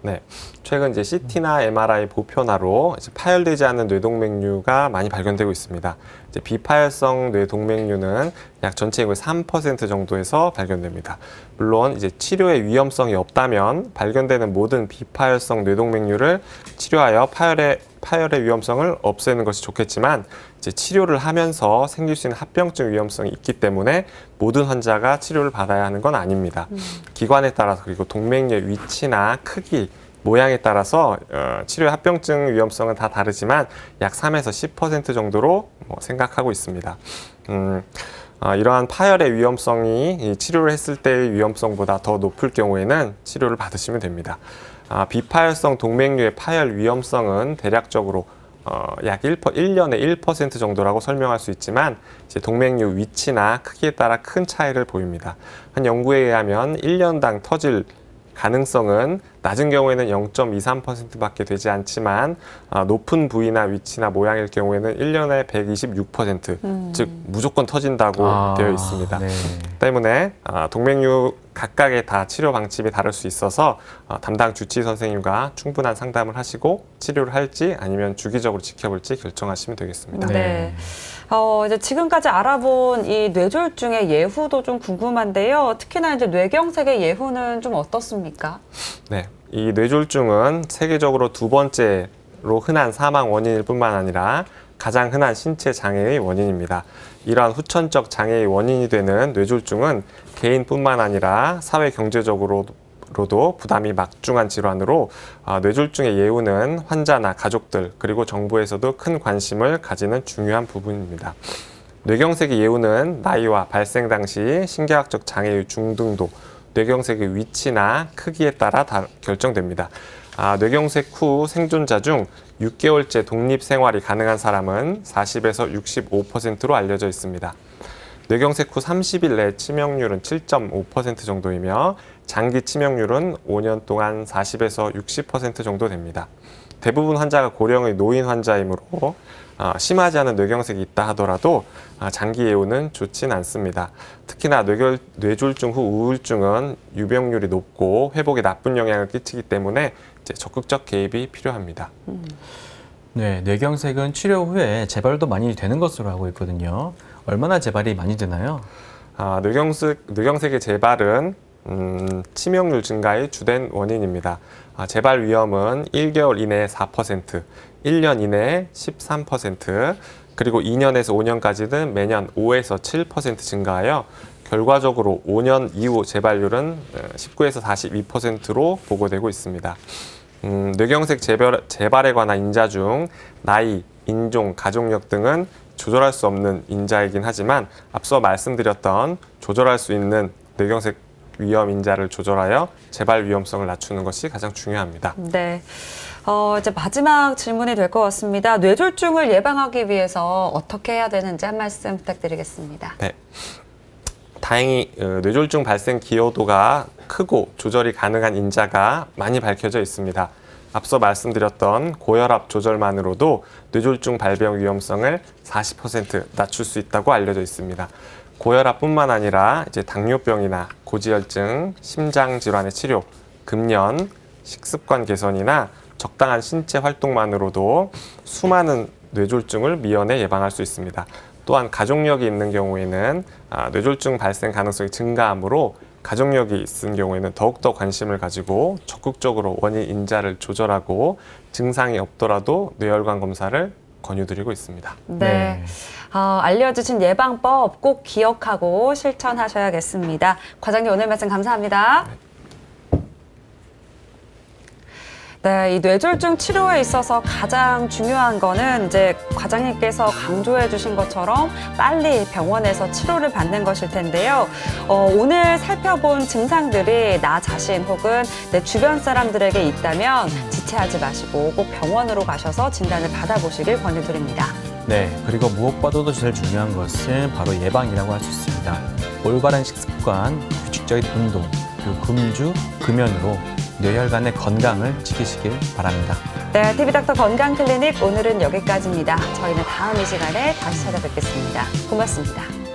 네, 최근 이제 CT나 MRI 보편화로 이제 파열되지 않는 뇌동맥류가 많이 발견되고 있습니다. 이제 비파열성 뇌동맥류는 약 전체 인구의 3% 정도에서 발견됩니다. 물론 이제 치료의 위험성이 없다면 발견되는 모든 비파열성 뇌동맥류를 치료하여 파열의 위험성을 없애는 것이 좋겠지만 이제 치료를 하면서 생길 수 있는 합병증 위험성이 있기 때문에 모든 환자가 치료를 받아야 하는 건 아닙니다. 기관에 따라서 그리고 동맥류의 위치나 크기, 모양에 따라서 치료의 합병증 위험성은 다 다르지만 약 3에서 10% 정도로 생각하고 있습니다. 이러한 파열의 위험성이 이 치료를 했을 때의 위험성보다 더 높을 경우에는 치료를 받으시면 됩니다. 비파열성 동맥류의 파열 위험성은 대략적으로 약 1년에 1% 정도라고 설명할 수 있지만 이제 동맥류 위치나 크기에 따라 큰 차이를 보입니다. 한 연구에 의하면 1년당 터질 가능성은 낮은 경우에는 0.23%밖에 되지 않지만 높은 부위나 위치나 모양일 경우에는 1년에 126%, 즉 무조건 터진다고 되어 있습니다. 네. 때문에 동맥류 각각의 다 치료 방침이 다를 수 있어서 담당 주치의 선생님과 충분한 상담을 하시고 치료를 할지 아니면 주기적으로 지켜볼지 결정하시면 되겠습니다. 네. 이제 지금까지 알아본 이 뇌졸중의 예후도 좀 궁금한데요. 특히나 이제 뇌경색의 예후는 좀 어떻습니까? 네, 이 뇌졸중은 세계적으로 두 번째로 흔한 사망 원인일 뿐만 아니라 가장 흔한 신체 장애의 원인입니다. 이러한 후천적 장애의 원인이 되는 뇌졸중은 개인뿐만 아니라 사회 경제적으로도 부담이 막중한 질환으로 뇌졸중의 예후는 환자나 가족들 그리고 정부에서도 큰 관심을 가지는 중요한 부분입니다. 뇌경색의 예후는 나이와 발생 당시 신경학적 장애의 중등도, 뇌경색의 위치나 크기에 따라 결정됩니다. 뇌경색 후 생존자 중 6개월째 독립 생활이 가능한 사람은 40에서 65%로 알려져 있습니다. 뇌경색 후 30일 내 치명률은 7.5% 정도이며 장기 치명률은 5년 동안 40에서 60% 정도 됩니다. 대부분 환자가 고령의 노인 환자이므로 심하지 않은 뇌경색이 있다 하더라도 장기 예후는 좋진 않습니다. 특히나 뇌졸중 후 우울증은 유병률이 높고 회복에 나쁜 영향을 끼치기 때문에 이제 적극적 개입이 필요합니다. 네, 뇌경색은 치료 후에 재발도 많이 되는 것으로 알고 있거든요. 얼마나 재발이 많이 되나요? 뇌경색의 재발은 치명률 증가의 주된 원인입니다. 재발 위험은 1개월 이내에 4%, 1년 이내에 13%, 그리고 2년에서 5년까지는 매년 5에서 7% 증가하여 결과적으로 5년 이후 재발률은 19에서 42%로 보고되고 있습니다. 뇌경색 재발에 관한 인자 중 나이, 인종, 가족력 등은 조절할 수 없는 인자이긴 하지만 앞서 말씀드렸던 조절할 수 있는 뇌경색 위험 인자를 조절하여 재발 위험성을 낮추는 것이 가장 중요합니다. 네. 이제 마지막 질문이 될 것 같습니다. 뇌졸중을 예방하기 위해서 어떻게 해야 되는지 한 말씀 부탁드리겠습니다. 네. 다행히 뇌졸중 발생 기여도가 크고 조절이 가능한 인자가 많이 밝혀져 있습니다. 앞서 말씀드렸던 고혈압 조절만으로도 뇌졸중 발병 위험성을 40% 낮출 수 있다고 알려져 있습니다. 고혈압뿐만 아니라 이제 당뇨병이나 고지혈증, 심장 질환의 치료, 금연, 식습관 개선이나 적당한 신체 활동만으로도 수많은 뇌졸중을 미연에 예방할 수 있습니다. 또한 가족력이 있는 경우에는 뇌졸중 발생 가능성이 증가하므로 가족력이 있는 경우에는 더욱더 관심을 가지고 적극적으로 원인 인자를 조절하고 증상이 없더라도 뇌혈관 검사를 권유드리고 있습니다. 네. 알려주신 예방법 꼭 기억하고 실천하셔야겠습니다. 과장님 오늘 말씀 감사합니다. 네, 이 뇌졸중 치료에 있어서 가장 중요한 거는 이제 과장님께서 강조해 주신 것처럼 빨리 병원에서 치료를 받는 것일 텐데요. 오늘 살펴본 증상들이 나 자신 혹은 내 주변 사람들에게 있다면 지체하지 마시고 꼭 병원으로 가셔서 진단을 받아보시길 권유드립니다. 네, 그리고 무엇보다도 제일 중요한 것은 바로 예방이라고 할 수 있습니다. 올바른 식습관, 규칙적인 운동, 그리고 금주, 금연으로 뇌혈관의 건강을 지키시길 바랍니다. 네, TV닥터 건강클리닉 오늘은 여기까지입니다. 저희는 다음 이 시간에 다시 찾아뵙겠습니다. 고맙습니다.